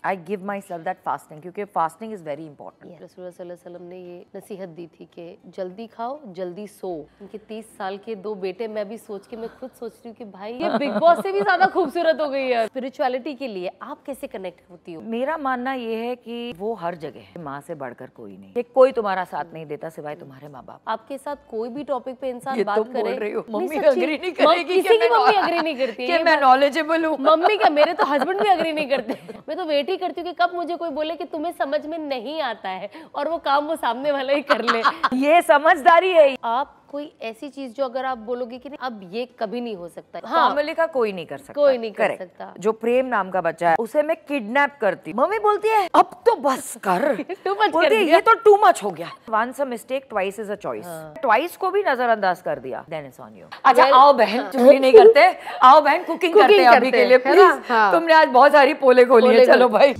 I give myself that fasting क्योंकि fasting is very important. रसूलुल्लाह सल्लल्लाहु अलैहि वसल्लम ने ये नसीहत दी थी कि जल्दी खाओ जल्दी सो। उनके 30 साल के 2 बेटे, मैं भी सोच के मैं खुद सोच रही हूँ कि भाई ये बिग बॉस से भी ज्यादा खूबसूरत हो गई है। स्पिरिचुअलिटी के लिए आप कैसे कनेक्ट होती हो? मेरा मानना ये है कि वो हर जगह है, माँ से बढ़कर कोई नहीं, कोई तुम्हारा साथ नहीं देता सिवाय तुम्हारे माँ बाप। आपके साथ कोई भी टॉपिक पे इंसान बात करे, मम्मी अग्री नहीं करेगी, किसी की मम्मी अग्री नहीं करती है कि मैं नॉलेजेबल हूँ। मम्मी का, मेरे तो हस्बैंड भी अग्री नहीं करते। मैं तो वेट ही करती हूँ कि कब मुझे कोई बोले कि तुम्हें समझ में नहीं आता है और वो काम वो सामने वाला ही कर ले। ये समझदारी है। आप कोई ऐसी चीज जो अगर आप बोलोगे कि अब ये कभी नहीं हो सकता, फैमिली का कोई नहीं कर सकता, कोई नहीं कर सकता। जो प्रेम नाम का बच्चा है उसे मैं किडनैप करती, मम्मी बोलती है अब तो बस कर। बोलती है ये तो टू मच हो गया। Once a mistake, twice is a choice. Twice को भी नजरअंदाज कर दिया, then it's on you. अच्छा आओ बहन, चुगली नहीं करते, आओ बहन कुकिंग करते हैं अभी के लिए प्लीज। तुमने आज बहुत सारी पोले खोली है, चलो भाई।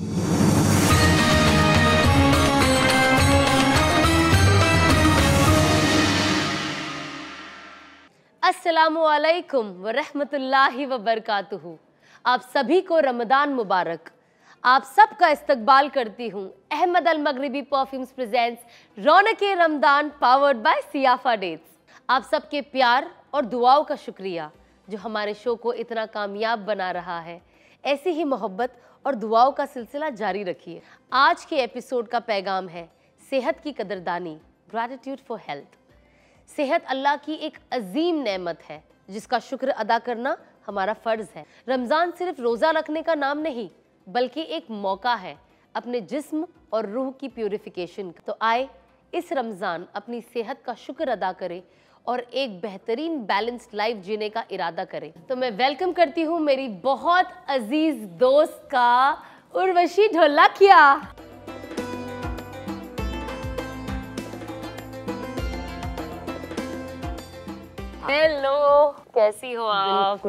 अस्सलामुअलैकुम वरहमतुल्लाहि वबरकातुहू। आप सभी को रमदान मुबारक। आप सबका इस्तकबाल करती हूँ। Ahmed Al Maghribi perfumes presents रौनके Ramadan powered by Siafa dates. आप सबके प्यार और दुआओं का शुक्रिया जो हमारे शो को इतना कामयाब बना रहा है। ऐसी ही मोहब्बत और दुआओं का सिलसिला जारी रखिए। आज के एपिसोड का पैगाम है सेहत की कदरदानी, ग्रैटिट्यूड फॉर हेल्थ। सेहत अल्लाह की एक अजीम नेमत है जिसका शुक्र अदा करना हमारा फ़र्ज़ है। रमज़ान सिर्फ रोज़ा रखने का नाम नहीं बल्कि एक मौका है अपने जिस्म और रूह की प्यूरिफिकेशन का। तो आए इस रमज़ान अपनी सेहत का शुक्र अदा करें और एक बेहतरीन बैलेंस्ड लाइफ जीने का इरादा करें। तो मैं वेलकम करती हूँ मेरी बहुत अजीज़ दोस्त का उर्वशी ढोलकिया। हेलो, कैसी हो आप?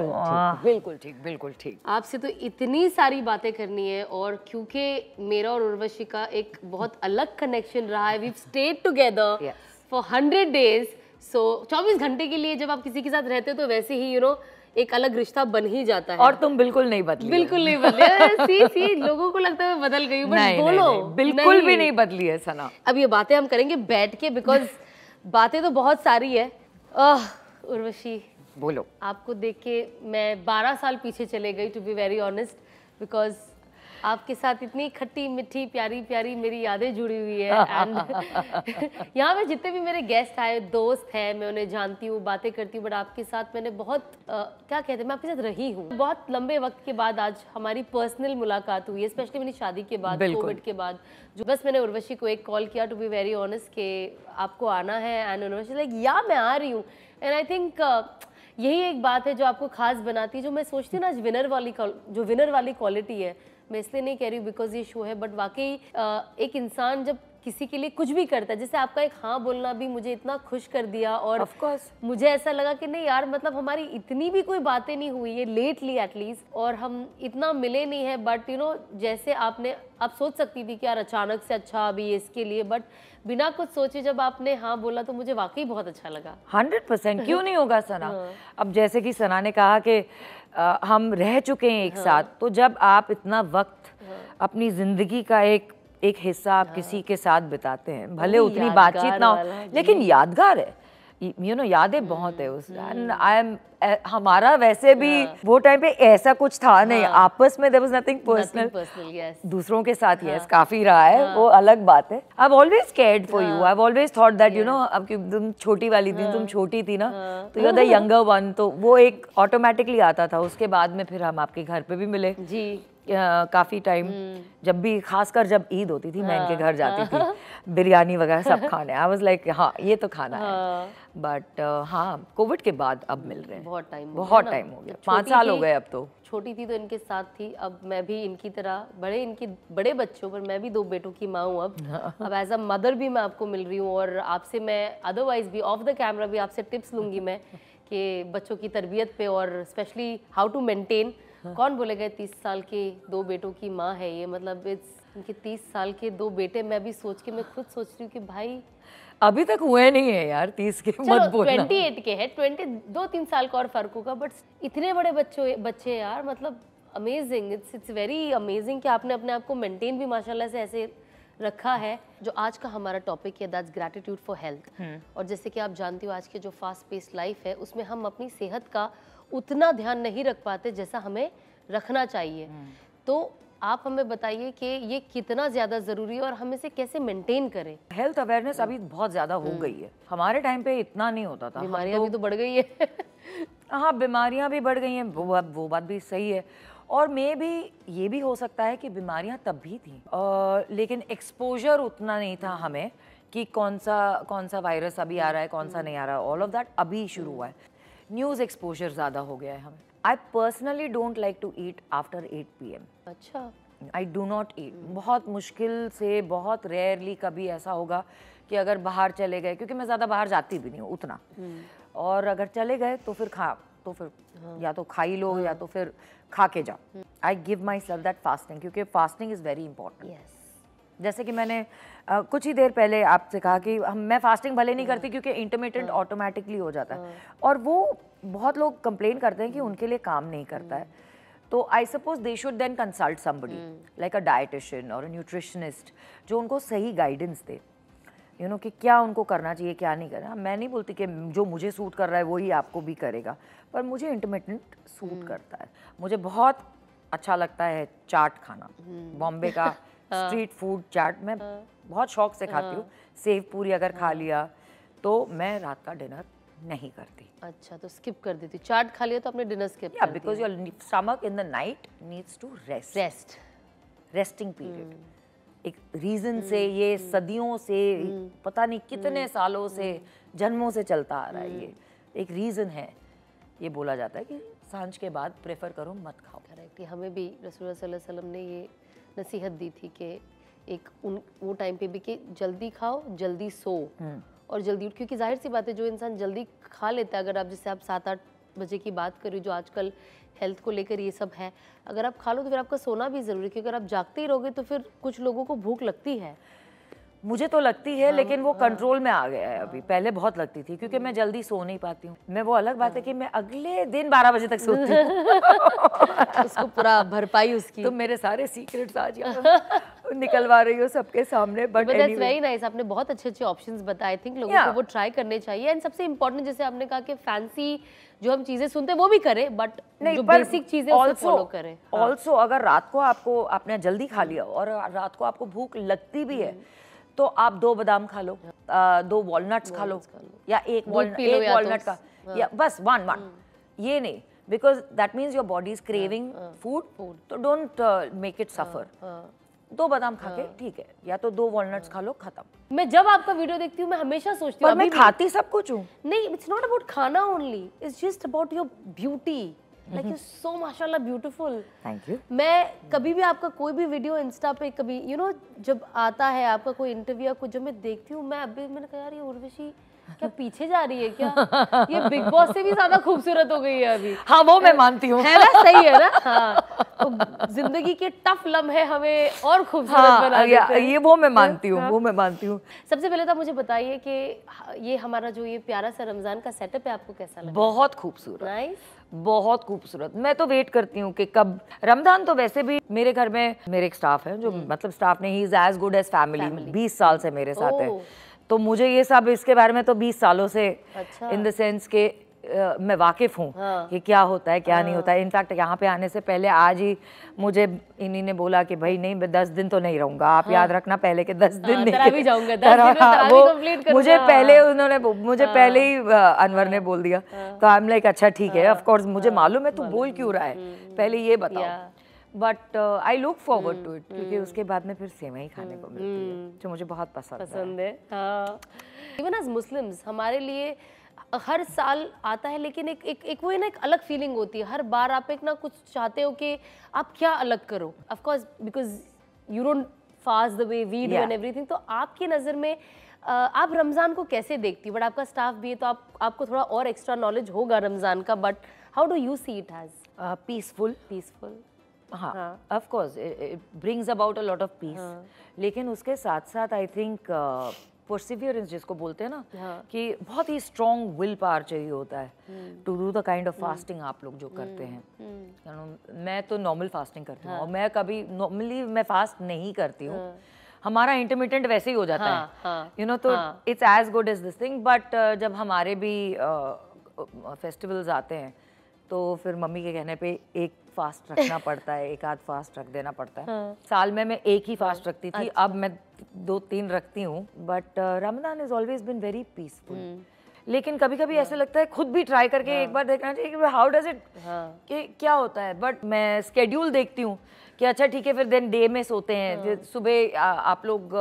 बिल्कुल ठीक। आपसे तो इतनी सारी बातें करनी है और क्योंकि मेरा और उर्वशी का एक बहुत अलग कनेक्शन रहा है। We stayed together for 100 days. So 24 घंटे के लिए जब आप किसी के साथ रहते हो तो वैसे ही एक अलग रिश्ता बन ही जाता है। और तुम बिल्कुल नहीं बदली। बिल्कुल नहीं बदली। सी लोगों को लगता है मैं बदल गई हूँ, बट बोलो बिल्कुल भी नहीं बदली है सना। अब ये बातें हम करेंगे बैठ के, बिकॉज बातें तो बहुत सारी है। उर्वशी बोलो। आपको देख के मैं 12 साल पीछे चले गई, to be very honest, because आपके साथ इतनी खट्टी मिठी प्यारी प्यारी मेरी यादें जुड़ी हुई है। एंड यहाँ पे जितने भी मेरे गेस्ट आए, दोस्त हैं, मैं उन्हें जानती हूँ, बातें करती हूँ, बट आपके साथ मैंने बहुत क्या कहते हैं, मैं आपके साथ रही हूँ। बहुत लंबे वक्त के बाद आज हमारी पर्सनल मुलाकात हुई है, स्पेशली मेरी शादी के बाद, कोविड के बाद। जो बस मैंने उर्वशी को एक कॉल किया, टू बी वेरी ऑनेस्ट, कि आपको आना है, एंड उर्वशी लाइक या मैं आ रही हूँ। एंड आई थिंक यही एक बात है जो आपको खास बनाती है, जो मैं सोचती हूँ ना, आज विनर वाली क्वालिटी है। मैं इसलिए नहीं कह रही हूँ बिकॉज ये शो है, बट वाकई एक इंसान जब किसी के लिए कुछ भी करता है, जैसे आपका एक हाँ बोलना भी मुझे इतना खुश कर दिया, और ऑफ कोर्स मुझे ऐसा लगा कि नहीं यार, मतलब हमारी इतनी भी कोई बातें नहीं हुई है लेटली एटलीस्ट, और हम इतना मिले नहीं है, बट जैसे आप सोच सकती थी कि यार अचानक से अच्छा अभी इसके लिए, बट बिना कुछ सोचे जब आपने हाँ बोला तो मुझे वाकई बहुत अच्छा लगा। 100% क्यों नहीं होगा सना। अब जैसे कि सना ने कहा कि हम रह चुके हैं एक साथ, तो जब आप इतना वक्त अपनी जिंदगी का एक हिस्सा आप किसी के साथ बिताते हैं, भले उतनी बातचीत ना हो लेकिन यादगार है, यादें बहुत है उस। हमारा वैसे भी वो टाइम पे ऐसा कुछ था नहीं, आपस में there was nothing personal, दूसरों के साथ यस काफी रहा है, वो अलग बात है। I've always cared for you, I've always thought that अब कि तुम छोटी वाली थी, तुम छोटी थी ना, तो you're the younger one, तो वो एक ऑटोमेटिकली आता था। उसके बाद में फिर हम आपके घर पे भी मिले जी काफी टाइम, जब भी खासकर जब ईद होती थी मैं इनके घर जाती थी, बिरयानी वगैरह सब खाने। आई वाज लाइक हाँ ये तो खाना है। बट हाँ कोविड के बाद अब मिल रहे हैं, बहुत टाइम हो गया, 5 साल हो गए अब तो। छोटी थी तो इनके साथ थी, अब मैं भी इनकी तरह इनके बड़े बच्चों पर मैं भी 2 बेटों की माँ हूँ अब एज अ मदर भी मैं आपको मिल रही हूँ, और आपसे मैं अदरवाइज भी ऑफ द कैमरा भी आपसे टिप्स लूँगी मैं कि बच्चों की तरबियत पे, और स्पेशली हाउ टू मेंटेन। कौन बोलेगा 30 साल के 2 बेटों की माँ है ये, मतलब इनके 30 साल के 2 बेटे, मैं भी सोच के मैं खुद सोच रही हूँ कि भाई अभी तक हुए नहीं है यार 30 के, मत बोलना। 28 के है, 2-3 साल का और फर्क होगा, बट इतने बड़े बच्चे यार, मतलब अमेजिंग, इट्स वेरी अमेजिंग कि आपने अपने आप को मेंटेन भी माशाल्लाह से ऐसे रखा है। जो आज का हमारा टॉपिक है दैट्स ग्रैटिट्यूड फॉर हेल्थ, और जैसे कि आप जानती हो आज की जो फास्ट पेस्ड लाइफ है उसमें हम अपनी सेहत का उतना ध्यान नहीं रख पाते जैसा हमें रखना चाहिए। तो आप हमें बताइए कि ये कितना ज़्यादा ज़रूरी है और हम इसे कैसे मेंटेन करें। हेल्थ अवेयरनेस अभी बहुत ज़्यादा हो गई है, हमारे टाइम पे इतना नहीं होता था। बीमारियां भी तो बढ़ गई है। हाँ, बीमारियां भी बढ़ गई हैं, वो बात भी सही है। और मैं भी ये भी हो सकता है कि बीमारियां तब भी थी, लेकिन एक्सपोजर उतना नहीं था हमें कि कौन सा वायरस अभी आ रहा है, कौन सा नहीं आ रहा है। ऑल ऑफ दैट अभी शुरू हुआ है। न्यूज़ एक्सपोजर ज़्यादा हो गया है हमें। I personally don't like to eat after 8 PM। अच्छा, आई डू नॉट ईट। बहुत मुश्किल से, बहुत रेयरली कभी ऐसा होगा कि अगर बाहर चले गए, क्योंकि मैं ज़्यादा बाहर जाती भी नहीं हूँ उतना, और अगर चले गए तो फिर या तो खा ही लो या तो फिर खा के जाओ। I give my self that fasting, क्योंकि फास्टिंग इज़ वेरी इंपॉर्टेंट। जैसे कि मैंने कुछ ही देर पहले आपसे कहा कि मैं फास्टिंग भले नहीं करती क्योंकि इंटरमिटेंट ऑटोमेटिकली हो जाता है, और वो बहुत लोग कंप्लेन करते हैं कि उनके लिए काम नहीं करता है। तो I suppose they should then consult somebody like a dietitian और अ न्यूट्रिशनिस्ट, जो उनको सही गाइडेंस दे, यू नो, कि क्या उनको करना चाहिए, क्या नहीं करना। मैं नहीं बोलती कि जो मुझे सूट कर रहा है वही आपको भी करेगा, पर मुझे इंटरमिटेंट सूट करता है। मुझे बहुत अच्छा लगता है चाट खाना, बॉम्बे का स्ट्रीट फूड चाट मैं बहुत शौक से खाती हूँ। सेव पूरी अगर खा लिया तो मैं रात का डिनर नहीं करती। अच्छा, तो स्किप कर देती। चाट खा लिया तो अपने डिनर स्किप या because your stomach in the night needs to resting period. एक रीजन से, ये सदियों से, पता नहीं कितने सालों से, जन्मों से चलता आ रहा है। ये एक रीजन है। ये बोला जाता है कि सांझ के बाद प्रेफर करो, मत खाओ। करेक्ट। हमें भी रसूल सल्लल्लाहु अलैहि वसल्लम ने ये नसीहत दी थी कि एक वो टाइम पे भी कि जल्दी खाओ, जल्दी सो और जल्दी उठ, क्योंकि जाहिर सी बात है जो इंसान जल्दी खा लेता है, अगर आप जैसे आप 7-8 बजे की बात करें, जो आजकल हेल्थ को लेकर ये सब है, अगर आप खा लो तो फिर आपका सोना भी ज़रूरी है, क्योंकि अगर आप जागते ही रहोगे तो फिर कुछ लोगों को भूख लगती है। मुझे तो लगती है, लेकिन वो कंट्रोल में आ गया है अभी। पहले बहुत लगती थी क्योंकि मैं जल्दी सो नहीं पाती हूँ। मैं, वो अलग बात है कि मैं अगले दिन 12 बजे तक सोती हूँ। उसको पूरा भरपाई उसकी। तो मेरे सारे सीक्रेट्स आज निकलवा रही हो सबके सामने। But that's very nice. आपने बहुत अच्छे ऑप्शंस बताए। आई थिंक लोगों को वो ट्राई करने चाहिए। एंड सबसे इम्पोर्टेंट, जैसे आपने कहा कि फैंसी जो हम चीजें सुनते हैं वो भी करें, बट जो बेसिक चीजें उसे फॉलो करें। ऑल्सो अगर रात को आपने जल्दी खा लिया और रात को आपको भूख लगती भी है, तो आप 2 बादाम खा लो, 2 वॉलनट्स खा लो, या एक वॉलनट का, या बस वन। ये नहीं, because that means your body is craving food, तो डोंट मेक इट सफर। 2 बादाम खा के ठीक है, या तो 2 वॉलनट्स खा लो, खत्म। मैं जब आपका वीडियो देखती हूँ मैं हमेशा सोचती हूँ, मैं खाती सब कुछ हूँ। नहीं, इट्स नॉट अबाउट खाना only, it's just about your beauty. Like you so माशाल्लाह ब्यूटीफुल। Thank you. मैं कभी भी आपका कोई भी वीडियो इंस्टा पे, कभी जब आता है आपका कोई इंटरव्यू या कुछ, जब मैं देखती हूँ, मैंने कहा यार ये उर्वशी क्या पीछे जा रही है क्या? ये बिग बॉस से भी ज्यादा खूबसूरत हो गई है अभी। हाँ, वो मैं मानती हूँ, है ना? सही है ना? हाँ, तो जिंदगी के टफ लम्हे हमें और खूबसूरत बना देते हैं। ये वो मैं मानती हूँ, वो मैं मानती हूँ। सबसे पहले तो मुझे बताइए कि ये हमारा जो ये प्यारा सा रमजान का सेटअप है, आपको कैसा लगा? बहुत खूबसूरत। नाइस, बहुत खूबसूरत। मैं तो वेट करती हूँ कि कब रमजान। तो वैसे भी मेरे घर में मेरे एक स्टाफ है, जो मतलब स्टाफ नहीं, he is as good as family. 20 साल से मेरे साथ है, तो मुझे ये सब, इसके बारे में तो 20 सालों से, इन द सेंस के मैं वाकिफ हूँ कि क्या होता है, क्या नहीं होता है। इनफैक्ट यहाँ पे आने से पहले आज ही मुझे इन्हीं ने बोला कि भाई नहीं, मैं 10 दिन तो नहीं रहूँगा, आप याद रखना पहले के 10 दिन नहीं भी जाऊंगा, 10 दिन में तरावी कंप्लीट करूंगा। मुझे पहले ही अनवर ने बोल दिया, तो आई एम लाइक अच्छा ठीक है, ऑफ कोर्स मुझे मालूम है तू बोल क्यों रहा है, पहले ये बताओ। But I look forward to it, क्योंकि उसके बाद में फिर सेवई खाने को मिलती है, जो मुझे बहुत पसंद है। इवन एज मुस्लिम्स हमारे लिए हर साल आता है, लेकिन एक वो ना एक अलग फीलिंग होती है। हर बार आप एक ना कुछ चाहते हो कि आप क्या अलग करो, of course because you don't fast the way we do and everything. तो आपकी नज़र में आप रमज़ान को कैसे देखती हो? बट आपका स्टाफ भी है, तो आपको थोड़ा और एक्स्ट्रा नॉलेज होगा रमज़ान का, but how do you see it as? Peaceful. हाँ, of course it brings about a lot of peace, लेकिन उसके साथ साथ आई थिंक परसिवियरेंस जिसको बोलते हैं ना, हाँ. कि बहुत ही स्ट्रॉन्ग विल पावर चाहिए होता है to do the kind of fasting आप लोग जो करते हैं। मैं तो नॉर्मल फास्टिंग करती हूँ, और मैं कभी नॉर्मली मैं फास्ट नहीं करती हूँ, हमारा इंटरमिटेंट वैसे ही हो जाता है, यू नो, तो it's as good as this thing. But जब हमारे भी फेस्टिवल्स आते हैं तो फिर मम्मी के कहने पे एक फास्ट रखना पड़ता है, एक आध फास्ट रख देना पड़ता है। साल में मैं एक ही फास्ट रखती थी, अब मैं 2-3 रखती हूँ। But Ramzan is always been very peaceful. लेकिन कभी कभी ऐसे लगता है खुद भी ट्राई करके एक बार देखना चाहिए कि हाउ डज इट, क्या होता है। बट मैं स्केड्यूल देखती हूँ कि अच्छा ठीक है, फिर दिन डे में सोते हैं, फिर सुबह आप लोग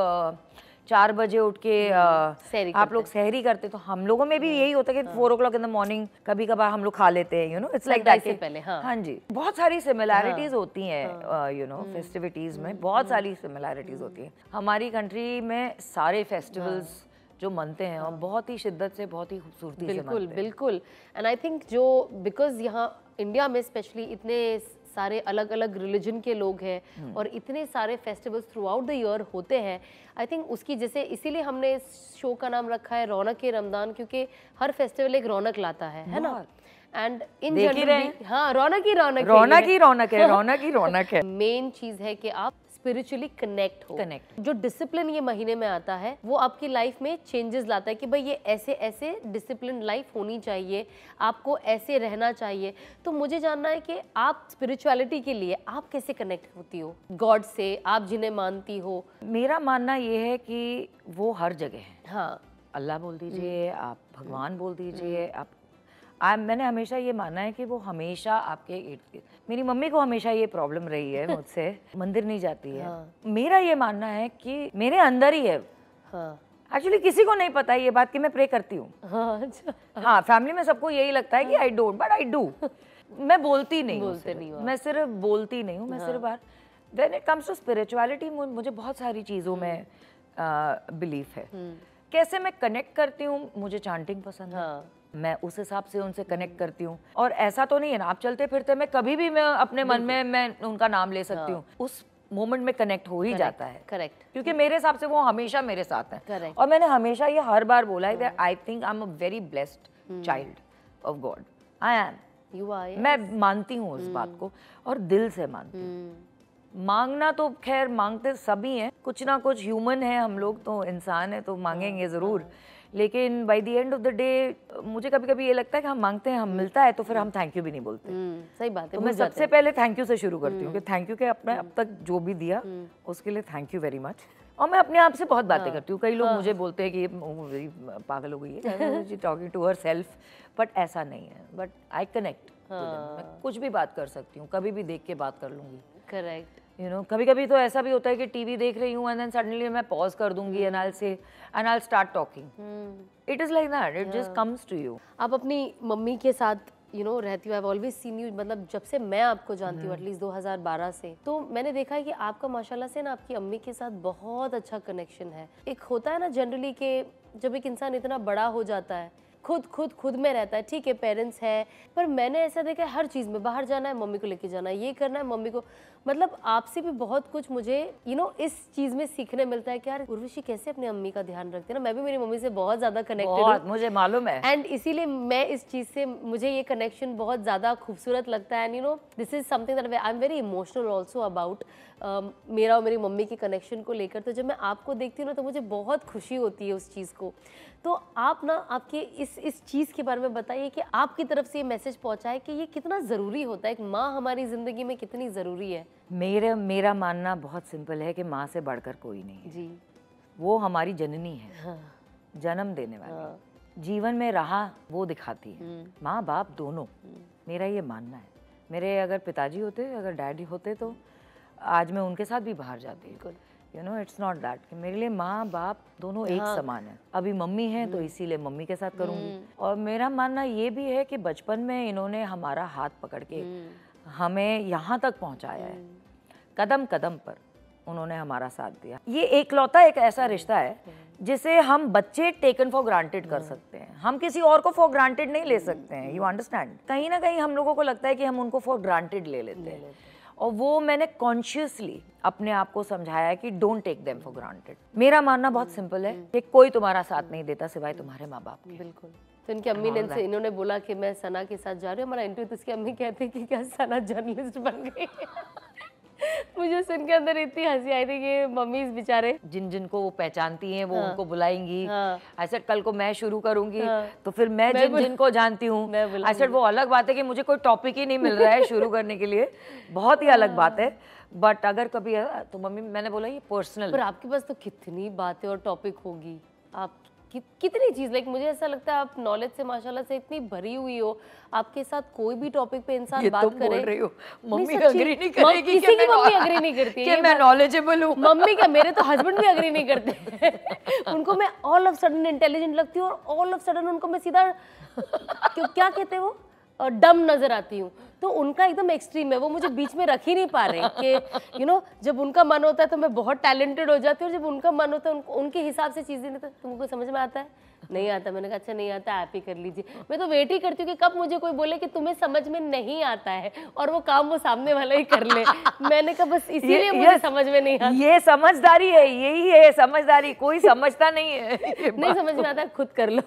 4 बजे उठ के आप लोग सहरी करते, तो हम लोगों में भी यही होता है कि 4 o'clock इन द मॉर्निंग कभी कभार हम लोग खा लेते हैं, you know, it's like that पहले। हाँ जी, बहुत सारी सिमिलैरिटीज होती हैं, यू नो, फेस्टिविटीज में बहुत सारी सिमिलैरिटीज होती हैं। हमारी कंट्री में सारे फेस्टिवल्स जो मनते हैं और बहुत ही शिद्दत से, बहुत ही खूबसूरती से मनते हैं। बिल्कुल। एंड आई थिंक जो बिकॉज यहाँ इंडिया में स्पेशली इतने सारे अलग अलग रिलीजन के लोग हैं और इतने सारे festivals through out the year होते हैं, आई थिंक उसकी जैसे इसीलिए हमने इस शो का नाम रखा है रौनक के रमदान, क्योंकि हर फेस्टिवल एक रौनक लाता है ना। एंड इन जनरल हाँ, रौनक ही रौनक है, रौनक ही रौनक है। मेन चीज है कि आप स्पिरिचुअली कनेक्ट हो। जो डिसिप्लिन ये महीने में आता है वो आपकी लाइफ में चेंजेस लाता है कि भाई ये ऐसे ऐसे डिसिप्लिन लाइफ होनी चाहिए, आपको ऐसे रहना चाहिए। तो मुझे जानना है कि आप स्पिरिचुअलिटी के लिए आप कैसे कनेक्ट होती हो गॉड से, आप जिन्हें मानती हो? मेरा मानना ये है कि वो हर जगह है। हाँ, अल्लाह बोल दीजिए, आप भगवान बोल दीजिए, आप मैंने हमेशा ये माना है कि वो हमेशा आपके इर्द गिर्द। मेरी मम्मी को हमेशा ये प्रॉब्लम रही है मुझसे, मंदिर नहीं जाती है। मेरा ये मानना है कि मेरे अंदर ही है। एक्चुअली किसी को नहीं पता ये बात कि मैं प्रे करती हूँ। हाँ, फैमिली में सबको यही लगता है कि I don't, but I do. मैं बोलती नहीं हूँ, मैं सिर्फ बोलती नहीं हूँ, मैं सिर्फ when it comes to spirituality मुझे बहुत सारी चीज़ों में बिलीफ है। कैसे मैं कनेक्ट करती हूँ, मुझे चांटिंग पसंद है, मैं उस हिसाब से उनसे कनेक्ट करती हूँ। और ऐसा तो नहीं है ना, आप चलते फिरते मैं कभी भी मैं अपने मन में मैं उनका नाम ले सकती हूँ, उस मोमेंट में कनेक्ट हो ही जाता है। करेक्ट, क्योंकि मेरे हिसाब से वो हमेशा मेरे साथ है। और मैंने हमेशा ये हर बार बोला है that I think I am a very blessed child of God. I am, you are. मैं मानती हूँ उस बात को और दिल से मानती हूँ। मांगना तो खैर मांगते सभी हैं, कुछ ना कुछ ह्यूमन है हम लोग, तो इंसान है तो मांगेंगे ज़रूर। लेकिन by the end of the day मुझे कभी कभी ये लगता है कि हम मांगते हैं, हम मिलता है तो फिर हम थैंक यू भी नहीं बोलते। सही बात है। तो मैं सबसे पहले थैंक यू से शुरू करती हूँ कि थैंक यू के अपने अब तक जो भी दिया उसके लिए थैंक यू वेरी मच। और मैं अपने आप से बहुत बातें करती हूँ। कई लोग मुझे बोलते हैं कि ये पागल हो गई है, talking to herself, but ऐसा नहीं है। बट आई कनेक्ट, मैं कुछ भी बात कर सकती हूँ, कभी भी देख के बात कर लूँगी। करेक्ट। यू नो, कभी कभी तो ऐसा भी होता है कि टीवी देख रही हूँ एंड देन सडनली मैं पॉज कर दूंगी and I start talking. It is like that, it just comes to you. आप अपनी मम्मी के साथ रहती हो, I have always seen you, मतलब जब से मैं आपको जानती हूँ एटलीस्ट 2012 से, तो मैंने देखा है कि आपका माशाल्लाह से ना आपकी अम्मी के साथ बहुत अच्छा कनेक्शन है। एक होता है ना जनरली कि जब एक इंसान इतना बड़ा हो जाता है, खुद में रहता है, ठीक है पेरेंट्स है, पर मैंने ऐसा देखा है हर चीज़ में, बाहर जाना है मम्मी को लेके जाना है, ये करना है मम्मी को, मतलब आपसे भी बहुत कुछ मुझे इस चीज़ में सीखने मिलता है कि यार उर्वशी कैसे अपनी अम्मी का ध्यान रखते हैं ना। मैं भी मेरी मम्मी से बहुत ज़्यादा कनेक्टेड हूँ, मुझे मालूम है, एंड इसीलिए मैं इस चीज़ से मुझे ये कनेक्शन बहुत ज़्यादा खूबसूरत लगता है। And this is something that I am very emotional also about मेरा और मेरी मम्मी के कनेक्शन को लेकर। तो जब मैं आपको देखती हूँ ना तो मुझे बहुत खुशी होती है उस चीज़ को। तो आप ना आपके इस चीज़ के बारे में बताइए कि आपकी तरफ से ये मैसेज पहुंचाए कि ये कितना ज़रूरी होता है, एक माँ हमारी ज़िंदगी में कितनी ज़रूरी है। मेरा मानना बहुत सिंपल है कि माँ से बढ़कर कोई नहीं है जी। वो हमारी जननी है। हाँ। जन्म देने वाली। हाँ। जीवन में राह वो दिखाती है, माँ बाप दोनों। मेरा ये मानना है। मेरे अगर पिताजी होते, अगर डैडी होते तो आज मैं उनके साथ भी बाहर जाती। You know, it's not that कि मेरे लिए माँ बाप दोनों एक समान है। अभी मम्मी है तो इसीलिए मम्मी के साथ करूँगी। और मेरा मानना ये भी है कि बचपन में इन्होंने हमारा हाथ पकड़ के हमें यहाँ तक पहुँचाया है, कदम कदम पर उन्होंने हमारा साथ दिया। ये एकलौता एक ऐसा रिश्ता है जिसे हम बच्चे टेकन फॉर ग्रांटेड कर सकते हैं, हम किसी और को फॉर ग्रांटेड नहीं ले सकते हैं। You understand? कहीं ना कहीं हम लोगों को लगता है कि हम उनको फॉर ग्रांटेड ले लेते हैं, और वो मैंने कॉन्शियसली अपने आप को समझाया है कि don't take them for granted. मेरा मानना बहुत सिंपल है कि कोई तुम्हारा साथ नहीं देता सिवाय तुम्हारे माँ बाप के। बिल्कुल। तो इनकी अम्मी ने इन्होंने बोला कि मैं सना के साथ जा रही हूँ, हमारा इंटरव्यू, तो इसकी अम्मी कहती है कि क्या सना जर्नलिस्ट बन गई? मुझे सुन के अंदर इतनी हंसी आई थी कि मम्मीज बेचारे जिन जिनको वो पहचानती हैं वो उनको बुलाएंगी। हाँ। I said कल को मैं शुरू करूंगी तो फिर मैं जिन जिनको जानती हूँ I said वो अलग बात है कि मुझे कोई टॉपिक ही नहीं मिल रहा है शुरू करने के लिए, बहुत ही अलग बात है। बट अगर कभी तो मम्मी, मैंने बोला ये पर्सनल। पर आपके पास तो कितनी बातें और टॉपिक होगी, आप कितनी चीज, लाइक मुझे ऐसा लगता है आप नॉलेज से माशाल्लाह से इतनी भरी हुई हो, आपके साथ कोई भी टॉपिक पे इंसान बात करे। बोल रही हो मम्मी अग्री नहीं करेगी, किसी की मम्मी अग्री नहीं करती है कि मैं नॉलेजेबल हूँ। मम्मी क्या, मेरे तो हस्बैंड भी अग्री नहीं करते। उनको मैं ऑल ऑफ सडन इंटेलिजेंट लगती हूँ और ऑल ऑफ सडन उनको मैं सीधा क्या कहते हैं वो डम नजर आती हूँ। तो उनका एकदम एक्सट्रीम है, वो मुझे बीच में रख ही नहीं पा रहे कि यू नो जब उनका मन होता है तो मैं बहुत टैलेंटेड हो जाती हूँ, और जब उनका मन होता है उनके हिसाब से चीजें नहीं, तो तुमको समझ में आता है? नहीं आता। मैंने कहा अच्छा नहीं आता, आप ही कर लीजिए। मैं तो वेट ही करती हूँ कि कब मुझे कोई बोले कि तुम्हें समझ में नहीं आता है, और वो काम वो सामने वाला ही कर ले। मैंने कहा बस इसीलिए मुझे समझ में नहीं आता। ये समझदारी है, यही है समझदारी, कोई समझता नहीं है। नहीं समझ में आता है, खुद कर लो।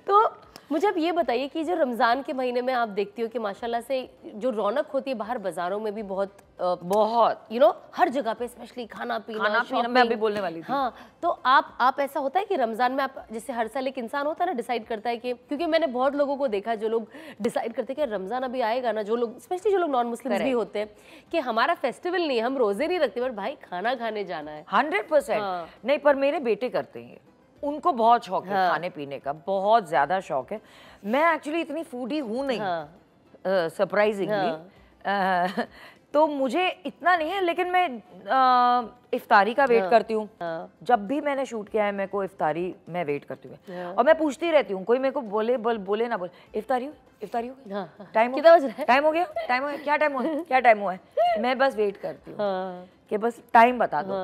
तो मुझे अब ये बताइए कि जो रमज़ान के महीने में आप देखती हो कि माशाल्लाह से जो रौनक होती है बाहर बाजारों में भी बहुत यू नो हर जगह पे, स्पेशली खाना पीना मैं अभी बोलने वाली थी। हाँ, तो आप ऐसा होता है कि रमज़ान में आप, जैसे हर साल एक इंसान होता है ना डिसाइड करता है कि, क्योंकि मैंने बहुत लोगों को देखा जो लोग डिसाइड करते हैं कि रमज़ान अभी आएगा ना, जो लोग स्पेशली जो लोग नॉन मुस्लिम भी होते हैं, कि हमारा फेस्टिवल नहीं है, हम रोजे नहीं रखते, पर भाई खाना खाने जाना है। 100% नहीं, पर मेरे बेटे करते हैं, उनको बहुत शौक है खाने पीने का, बहुत ज्यादा शौक है। मैं एक्चुअली इतनी फूडी हूँ नहीं, सरप्राइजिंगली। तो मुझे इतना नहीं है, लेकिन मैं इफ्तारी का वेट करती हूँ। जब भी मैंने शूट किया है, मेरे को इफ्तारी मैं वेट करती हूँ, और मैं पूछती रहती हूँ, कोई मेरे को बोले ना बोले इफ्तारी हो, इफ्तारी हो, टाइम कितना बज रहा है, टाइम हो गया, टाइम हो गया, क्या टाइम हुआ है, क्या टाइम हुआ है। मैं बस वेट करती हूँ कि बस टाइम बता दो।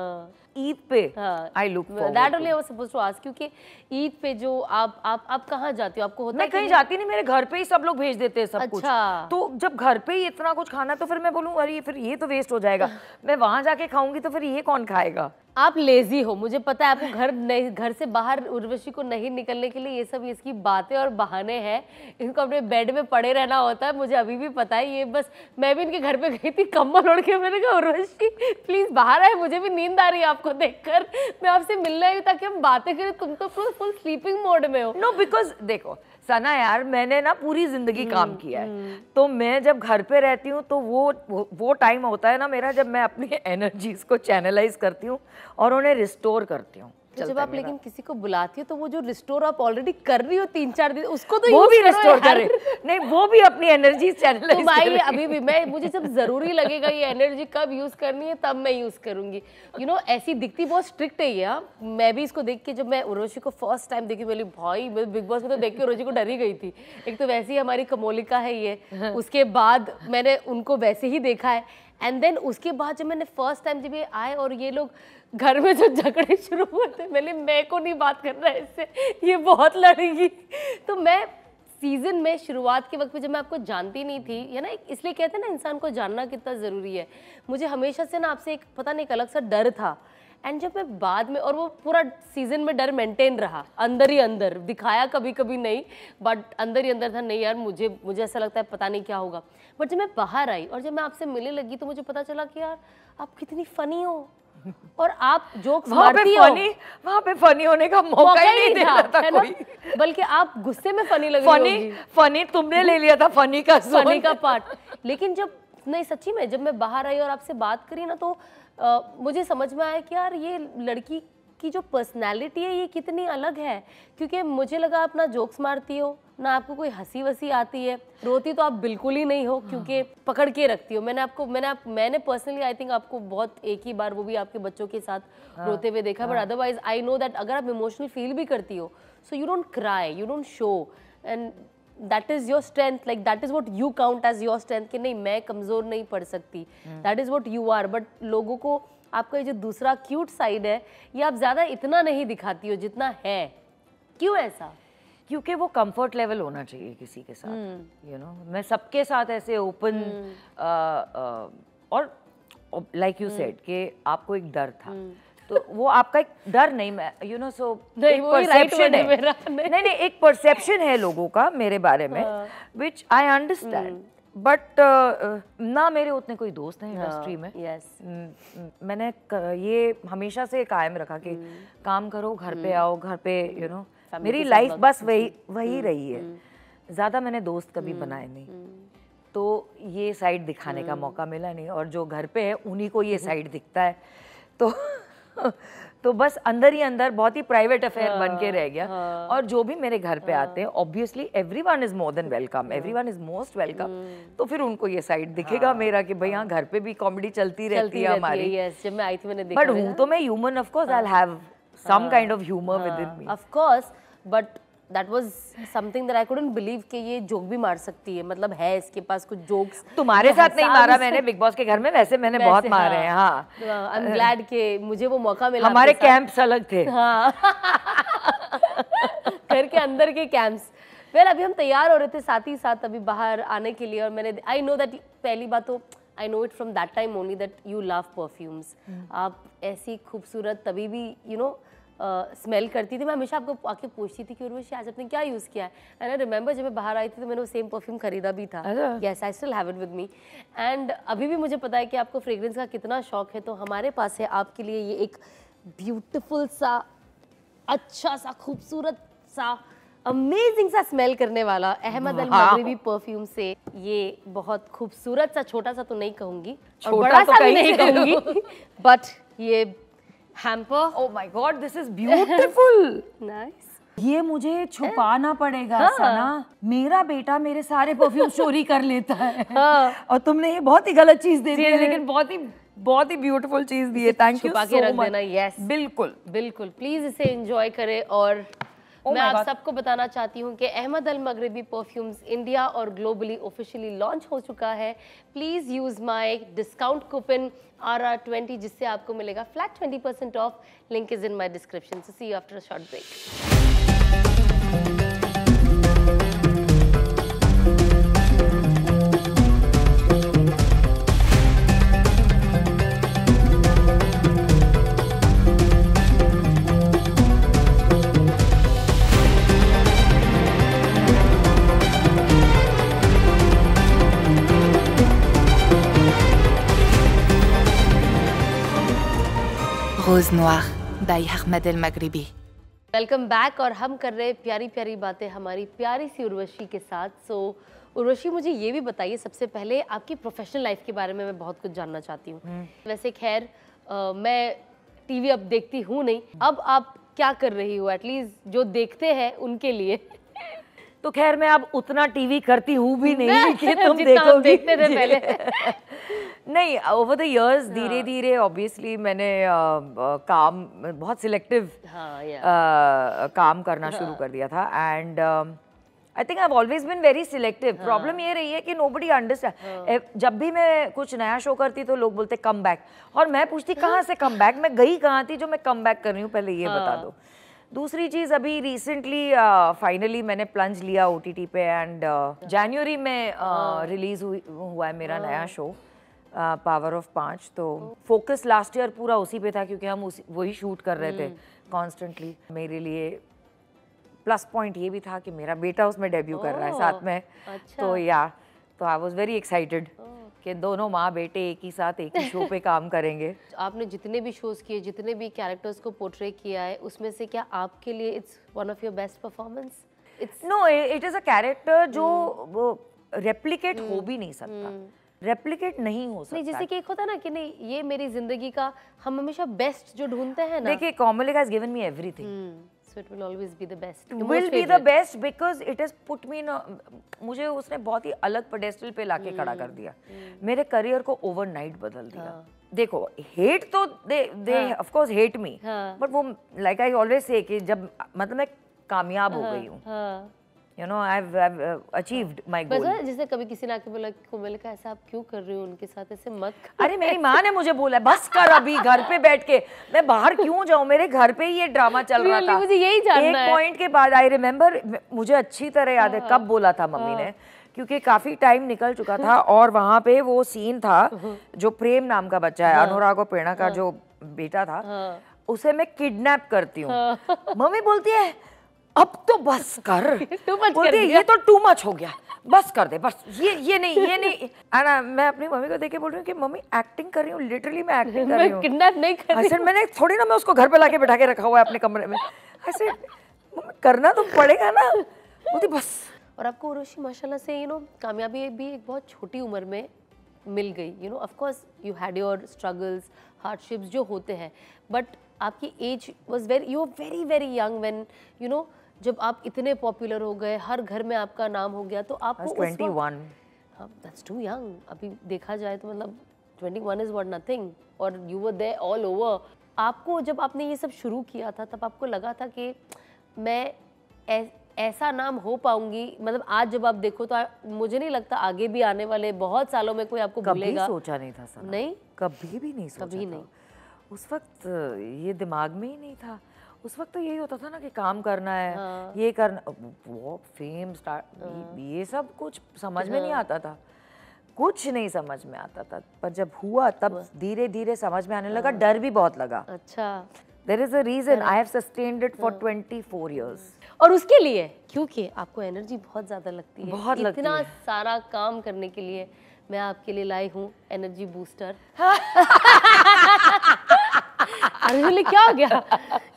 ईद पे I look forward, that only I was supposed to ask, क्योंकि ईद पे जो आप कहाँ जाती हो, आपको होता है? मैं कहीं जाती नहीं, मेरे घर पे ही सब लोग भेज देते हैं सब कुछ। तो जब घर पे ही इतना कुछ खाना, तो फिर मैं बोलूँ अरे फिर ये तो वेस्ट हो जाएगा, मैं वहां जाके खाऊंगी तो फिर ये कौन खाएगा। आप लेजी हो, मुझे पता है आपको घर से बाहर उर्वशी को नहीं निकलने के लिए ये सब इसकी बातें और बहाने हैं, इनको अपने बेड में पड़े रहना होता है, मुझे अभी भी पता है ये। बस मैं भी इनके घर पे गई थी, कम्बल ओढ़ के, मैंने कहा उर्वशी प्लीज बाहर आए, मुझे भी नींद आ रही है आपको देखकर, मैं आपसे मिलना ही ताकि हम बातें करें, तुम तो फुल स्लीपिंग मोड में हो। नो बिकॉज देखो सना यार, मैंने ना पूरी जिंदगी काम किया है, तो मैं जब घर पे रहती हूँ तो वो टाइम होता है ना मेरा, जब मैं अपनी एनर्जीज को चैनलाइज करती हूँ और उन्हें रिस्टोर करती हूँ। तो जब आप लेकिन किसी को बुलाती हो तो वो जो रिस्टोर आप ऑलरेडी कर रही हो 3-4 दिन, उसको तो वो भी रिस्टोर करे, नहीं वो भी अपनी एनर्जी चैनलाइज तो भाई अभी भी मुझे जब जरूरी लगेगा ये एनर्जी कब यूज करनी है तब मैं यूज करूंगी। यू नो ऐसी दिखती बहुत स्ट्रिक्ट है ये। मैं भी इसको देख के, जब मैं उर्वशी को फर्स्ट टाइम देखी, बोली भाई मैं बिग बॉस में तो देख के उर्वशी को डर ही गई थी। एक तो वैसे ही हमारी कमोलिका है ये, उसके बाद मैंने उनको वैसे ही देखा है, एंड देन उसके बाद जब मैंने फर्स्ट टाइम जब ये आए और ये लोग घर में जो झगड़े शुरू हुए थे, मैं को नहीं बात करना है इससे, ये बहुत लड़ेगी। तो मैं सीजन में शुरुआत के वक्त पे जब मैं आपको जानती नहीं थी, है ना, इसलिए कहते हैं ना इंसान को जानना कितना ज़रूरी है, मुझे हमेशा से ना आपसे एक पता नहीं एक अलग सा डर था। एंड जब मैं बाद में, और वो पूरा सीजन में डर मेंटेन रहा, अंदर ही अंदर दिखाया, कभी कभी नहीं, बट अंदर ही अंदर था, नहीं यार मुझे ऐसा लगता है पता नहीं क्या होगा। बट जब मैं बाहर आई और जब मैं आपसे मिलने लगी तो मुझे पता चला कि यार आप कितनी फनी हो, और आप जोक्स मारती हो। वहाँ पे फनी होने का मौका ही नहीं दे रहा था कोई, बल्कि आप गुस्से में फनी लग रही होगी। फनी तुमने ले लिया था, फनी का पार्ट। लेकिन जब नहीं सच्ची में जब मैं बाहर आई और आपसे बात करी ना, तो मुझे समझ में आया कि यार ये लड़की की जो पर्सनैलिटी है ये कितनी अलग है, क्योंकि मुझे लगा आप ना जोक्स मारती हो ना आपको कोई हंसी वसी आती है, रोती तो आप बिल्कुल ही नहीं हो, क्योंकि पकड़ के रखती हो। मैंने पर्सनली आई थिंक आपको बहुत एक ही बार, वो भी आपके बच्चों के साथ रोते हुए देखा, but otherwise I know that अगर आप इमोशनल फील भी करती हो, so you don't cry, you don't show, and that is your strength, like that is what you count as your strength, कि नहीं मैं कमजोर नहीं पड़ सकती, that is what you are. But लोगों को आपका ये जो दूसरा क्यूट साइड है ये आप ज्यादा इतना नहीं दिखाती हो जितना है, क्यों ऐसा? क्योंकि वो कंफर्ट लेवल होना चाहिए किसी के साथ, यू नो। मैं सबके साथ ऐसे ओपन और लाइक यू सेड कि आपको एक डर था, तो वो आपका एक डर नहीं, मैं यू नो सो एक परसेप्शन है मेरा, नहीं एक परसेप्शन है लोगों का मेरे बारे में, विच आई अंडरस्टैंड, बट ना मेरे उतने कोई दोस्त हैं इंडस्ट्री में। मैंने ये हमेशा से कायम रखा कि काम करो, घर पे आओ, घर पे यू नो मेरी लाइफ बस वही रही है, ज़्यादा मैंने दोस्त कभी बनाए नहीं, तो ये साइड दिखाने का मौका मिला नहीं, और जो घर पे है उन्हीं को ये साइड दिखता है, तो बस अंदर ही अंदर बहुत ही प्राइवेट अफेयर बन के रह गया। और जो भी मेरे घर पे आते हैं, obviously everyone is more than welcome, everyone is most welcome, तो फिर उनको ये साइड दिखेगा मेरा कि भाई हाँ घर पे भी कॉमेडी चलती रहती है हमारी। जब मैं आई थी मैंने देखा, बट हूँ तो मैं human, of course I will have some kind of humor within me. Of course, but that was something that I couldn't believe कि ये जोक भी मार सकती है, मतलब है इसके पास कुछ जोक्स। तुम्हारे साथ नहीं मारा मैंने बिग बॉस के घर में, वैसे मैंने बहुत मारे हैं। हाँ, आई एम ग्लैड कि मुझे वो मौका मिला। हमारे कैंप्स अलग थे। हाँ घर के अंदर के कैंप्स। वेल अभी हम तैयार हो रहे थे साथ ही साथ अभी बाहर आने के लिए, और मैंने आई नो दैट, पहली बात तो I know it from that time only that you love perfumes. आप ऐसी खूबसूरत तभी भी यू नो स्मेल करती थी। मैं हमेशा आपको आके पूछती थी कि उर्वशी आज आपने क्या यूज़ किया है, एंड आई रिमेंबर जब मैं बाहर आई थी तो मैंने वो सेम परफ्यूम खरीदा भी था। Yes, I still have it with me, and अभी भी मुझे पता है कि आपको फ्रेग्रेंस का कितना शौक है। तो हमारे पास है आपके लिए ये एक ब्यूटिफुल सा, अच्छा सा, खूबसूरत सा, अमेजिंग सा स्मेल करने वाला अहमद अल मगरिबी परफ्यूम से। ये बहुत खूबसूरत सा, छोटा सा तो नहीं कहूँगी और बड़ा सा भी नहीं कहूँगी, बट ये hamper, oh my God this is beautiful. Nice. ये मुझे छुपाना पड़ेगा सना, मेरा बेटा मेरे सारे परफ्यूम चोरी कर लेता है। और तुमने ये बहुत ही गलत चीज दे दी है, लेकिन बहुत ही ब्यूटीफुल चीज दी है। Thank you so much. Yes बिल्कुल बिल्कुल, प्लीज इसे एंजॉय करें। और मैं आप सबको बताना चाहती हूँ कि Ahmed Al Maghribi perfumes India और ग्लोबली ऑफिशियली लॉन्च हो चुका है। Please use my discount coupon RR20 जिससे आपको मिलेगा flat 20% off. Link is in my description. So see you after a short break. Rose noir by Ahmed Al Maghribi. Welcome back, और हम कर रहे हैं प्यारी प्यारी बातें हमारी प्यारी सी उर्वशी के साथ। सो उर्वशी, मुझे ये भी बताइए सबसे पहले आपकी प्रोफेशनल लाइफ के बारे में मैं बहुत कुछ जानना चाहती हूँ। वैसे खैर मैं टीवी अब देखती हूँ नहीं, अब आप क्या कर रही हो एटलीस्ट जो देखते हैं उनके लिए? तो खैर मैं अब उतना टीवी करती हूँ भी नहीं कि तुम देखोगे। देखते थे पहले। नहीं, ओवर द इयर्स धीरे धीरे ऑब्वियसली मैंने काम बहुत सिलेक्टिव काम करना शुरू कर दिया था, and I think I have always been very selective. Problem ये रही है कि नोबडी अंडरस्टैंड। जब भी मैं कुछ नया शो करती तो लोग बोलते कम बैक, और मैं पूछती कहाँ से कम बैक, मैं गई कहाँ थी जो मैं कम बैक कर रही हूँ, पहले ये बता दो। दूसरी चीज़, अभी रिसेंटली फाइनली मैंने प्लंज लिया OTT पे, एंड जनवरी में रिलीज हुआ है मेरा नया शो पावर ऑफ 5। तो फोकस लास्ट ईयर पूरा उसी पे था क्योंकि हम वही शूट कर रहे थे कॉन्स्टेंटली। मेरे लिए प्लस पॉइंट ये भी था कि मेरा बेटा उसमें डेब्यू कर रहा है साथ में। अच्छा। तो आई वाज वेरी एक्साइटेड कि दोनों माँ बेटे एक ही साथ एक ही शो पे काम करेंगे। आपने जितने भी शोज किए, जितने भी कैरेक्टर्स को पोर्ट्रे किया है, उसमें से क्या आपके लिए it's one of your best performance? No, it is a character जो वो रेप्लिकेट हो भी नहीं सकता, रेप्लिकेट नहीं हो सकता। नहीं, जैसे कि एक होता है ना कि नहीं ये मेरी जिंदगी का, हम हमेशा बेस्ट जो ढूंढते हैं ना। देखिए, कोमलिक has given me everything, so it will always be the best, will be the best because it has put me in मुझे उसने बहुत ही अलग पेडेस्टल पे लाके खड़ा कर दिया, मेरे करियर को ओवरनाइट बदल दिया। देखो, हेट तो they of course hate me, but वो लाइक आई ऑलवेज से कि जब मतलब मैं कामयाब हो गई हूँ, you know, I've achieved my बस goal. जैसे कभी किसी ने आके बोला कोमल का ऐसा आप क्यों कर रही हो उनके साथ, ऐसे मत अरे मेरी माँ ने मुझे बोला बस कर अभी, घर पे बैठ के, मैं बाहर क्यों जाऊँ, मेरे घर पे ही ये ड्रामा चल रहा था। मुझे यही जानना है। एक पॉइंट के बाद आई रिमेम्बर, मुझे अच्छी तरह याद है कब बोला था मम्मी ने, क्योंकि काफी टाइम निकल चुका था और वहां पे वो सीन था जो प्रेम नाम का बच्चा है, अनुराग और प्रेरणा का जो बेटा था, उसे मैं किडनैप करती हूँ। मम्मी बोलती है अब तो बस कर, बोलती है ये तो टू मच हो गया, बस कर दे, बस ये नहीं। मैं अपनी मम्मी को देख के बोल रही हूँ कि मम्मी एक्टिंग कर रही हूँ, लिटरली मैं एक्टिंग कर रही हूँ, किडनैप नहीं कर रही हूँ। मैंने थोड़ी ना मैं उसको घर पे लाके बैठा के रखा हुआ है अपने कमरे में, ऐसे करना तो पड़ेगा ना, बोलती बस। और आपको उर्वशी माशाल्लाह से कामयाबी भी एक बहुत छोटी उम्र में मिल गई। Of course you had your struggles, hardships जो होते हैं, बट आपकी age was very very young when जब आप इतने पॉपुलर हो गए, हर घर में आपका नाम हो गया, तो आपको 21। That's too young. अभी देखा जाए तो मतलब 21 इज व्हाट नथिंग, और you were there all over. आपको जब आपने ये सब शुरू किया था तब आपको लगा था कि मैं ऐसा नाम हो पाऊंगी? मतलब आज जब आप देखो तो मुझे नहीं लगता आगे भी आने वाले बहुत सालों में कोई आपको भूलेगा। कभी सोचा नहीं था सना, नहीं, कभी भी नहीं सोचा, कभी नहीं। उस वक्त ये दिमाग में ही नहीं था। उस वक्त तो यही होता था ना कि काम करना है, हाँ। ये करना, वो फेम स्टार्ट, ये सब कुछ समझ में नहीं आता था, कुछ नहीं समझ में आता था। पर जब हुआ तब धीरे धीरे समझ में आने लगा, डर भी बहुत लगा। अच्छा, There is a reason I have sustained it for 24 years. और उसके लिए क्योंकि आपको एनर्जी बहुत ज्यादा लगती है, बहुत लगती इतना है। सारा काम करने के लिए मैं आपके लिए लाई हूँ एनर्जी बूस्टर। अरे क्या हो गया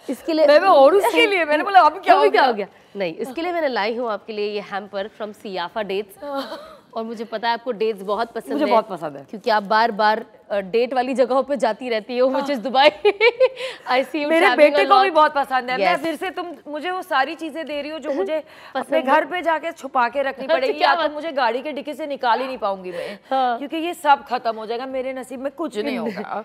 इसके लिए? मैं और उसके लिए मैंने बोला अब क्या हो गया? नहीं, इसके लिए मैंने लाई हूँ आपके लिए ये हैम्पर फ्रॉम सियाफा डेट्स। और मुझे पता है आपको डेट्स बहुत पसंद है। मुझे बहुत पसंद है, क्योंकि आप बार बार डेट वाली जगहों पे जाती रहती हो, which is Dubai. I see you. मेरे बेटे को भी बहुत पसंद है। Yes. मैं फिर से तुम मुझे वो सारी चीजें दे रही हो जो मुझे अपने घर पे जाके छुपा के रखनी पड़ेगी, या तो मुझे गाड़ी के डिक्की से निकाल ही नहीं पाऊंगी मैं, क्योंकि ये सब खत्म हो जाएगा, मेरे नसीब में कुछ नहीं होगा।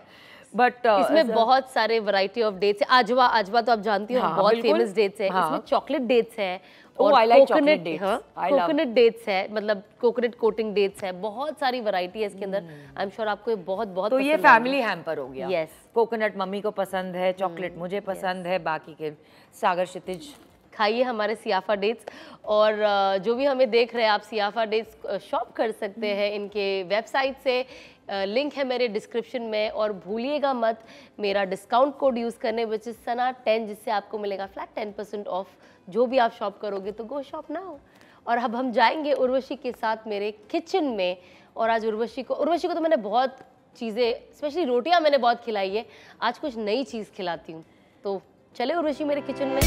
बट इसमें बहुत सारे वैरायटी ऑफ डेट्स है। आजवा तो आप जानती हो, बहुत फेमस डेट्स है। इसमें चॉकलेट डेट्स है और कोकोनट डेट्स है, मतलब कोकोनट कोटिंग डेट्स है। बहुत सारी वैरायटी है इसके अंदर। आई एम श्योर आपको ये बहुत तो ये फैमिली हैम्पर हो गया। यस, कोकोनट मम्मी को पसंद है, चॉकलेट मुझे पसंद है, बाकी के सागर क्षितिज खाइए हमारे सियाफा डेट्स। और जो भी हमें देख रहे हैं, आप सियाफा डेट्स शॉप कर सकते हैं इनके वेबसाइट से, लिंक है मेरे डिस्क्रिप्शन में। और भूलिएगा मत मेरा डिस्काउंट कोड यूज़ करने, विच इज़ सना10, जिससे आपको मिलेगा फ्लैट 10% ऑफ जो भी आप शॉप करोगे। तो गो शॉप नाउ। और अब हम जाएंगे उर्वशी के साथ मेरे किचन में। और आज उर्वशी को तो मैंने बहुत चीज़ें, स्पेशली रोटियां मैंने बहुत खिलाई है, आज कुछ नई चीज़ खिलाती हूँ। तो चले उर्वशी मेरे किचन में।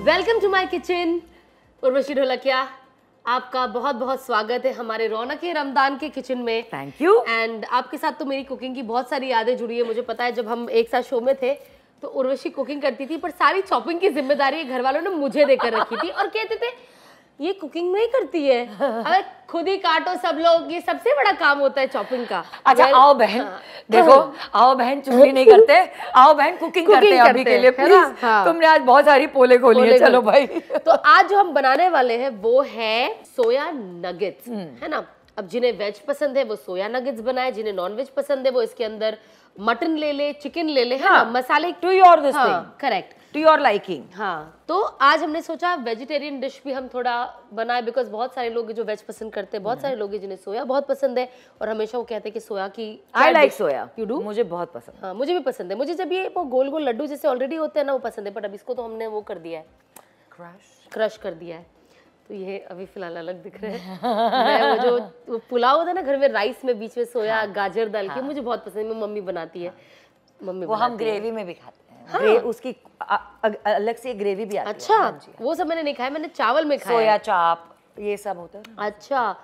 Welcome to my kitchen. Urvashi Dholakia, आपका बहुत बहुत स्वागत है हमारे रौनक-ए रमदान के किचन में। Thank you. एंड आपके साथ तो मेरी कुकिंग की बहुत सारी यादें जुड़ी है। मुझे पता है जब हम एक साथ शो में थे तो उर्वशी कुकिंग करती थी, पर सारी चॉपिंग की जिम्मेदारी घर वालों ने मुझे देकर रखी थी और कहते थे ये कुकिंग नहीं करती है, अरे खुद ही काटो सब लोग, ये सबसे बड़ा काम होता है चॉपिंग का। अच्छा आओ बहन, देखो आओ बहन, चुगली नहीं करते, आओ बहन कुकिंग करते हैं अभी के लिए प्लीज। तुमने आज बहुत सारी पोले खोली है, चलो भाई। तो आज जो हम बनाने वाले हैं वो है सोया नगेट्स, है ना। अब जिन्हें वेज पसंद है वो सोया नगेट्स बनाए, जिन्हें नॉन वेज पसंद है वो इसके अंदर मटन ले ले, चिकन ले ले, है ना, मसाले to your this thing, correct, to your liking. हाँ, तो आज हमने सोचा वेजिटेरियन डिश भी हम थोड़ा बनाए, बिकॉज बहुत सारे लोग जो वेज पसंद करते हैं, बहुत सारे लोग जिन्हें सोया बहुत पसंद है, और हमेशा वो कहते हैं कि सोया की I like soya. You do? मुझे बहुत पसंद। हाँ, मुझे भी पसंद है। मुझे जब ये वो गोल गोल लड्डू जैसे ऑलरेडी होते हैं ना वो पसंद है, बट अब इसको तो हमने वो कर दिया है, क्रश कर दिया है, तो ये अभी फिलहाल अलग दिख रहे हैं। मैं वो जो पुलाव होता है ना घर में, राइस में बीच में सोया गाजर डाल के, मुझे बहुत पसंद है। मम्मी बनाती है, मम्मी वो हम ग्रेवी में भी खाते हैं। उसकी अलग से ग्रेवी भी आती है। अच्छा, वो सब मैंने नहीं खाया, मैंने चावल में खाया। सोया चाप ये सब होता है। अच्छा,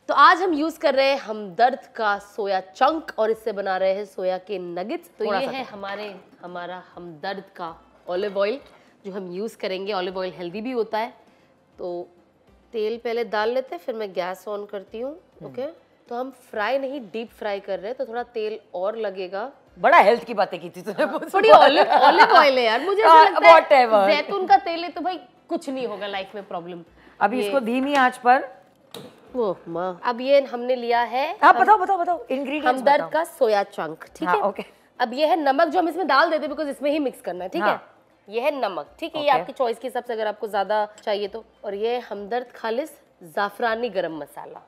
तो आज हम यूज कर रहे हैं हमदर्द का सोया चंक, और इससे बना रहे हैं सोया के नगेट्स। तो ये है हमारा हमदर्द का ऑलिव ऑयल जो हम यूज करेंगे। ऑलिव ऑयल हेल्दी भी होता है। तो तेल पहले डाल लेते हैं, फिर मैं गैस ऑन करती हूँ। ओके, तो हम फ्राई नहीं डीप फ्राई कर रहे हैं, तो थोड़ा तेल और लगेगा। बड़ा हेल्थ की बातें की थी तूने मुझसे। थोड़ी ऑलिव ऑयल है यार, मुझे ऐसा लगता है Whatever. जैतून का तेल है तो भाई कुछ नहीं होगा लाइफ में प्रॉब्लम। अभी इसको धीमी आंच पर, वो माँ, अब ये हमने लिया है, आप बताओ इंग्रेडिएंट्स हमदर्द का सोया चंक, ठीक है। ओके। अब ये है नमक, जो हम इसमें डाल देते हैं बिकॉज इसमें ही मिक्स करना है, ठीक है। ये है नमक, ठीक है, ये आपकी चॉइस के हिसाब से अगर आपको ज्यादा चाहिए तो। और ये हमदर्द खालिस जाफरानी गरम मसाला,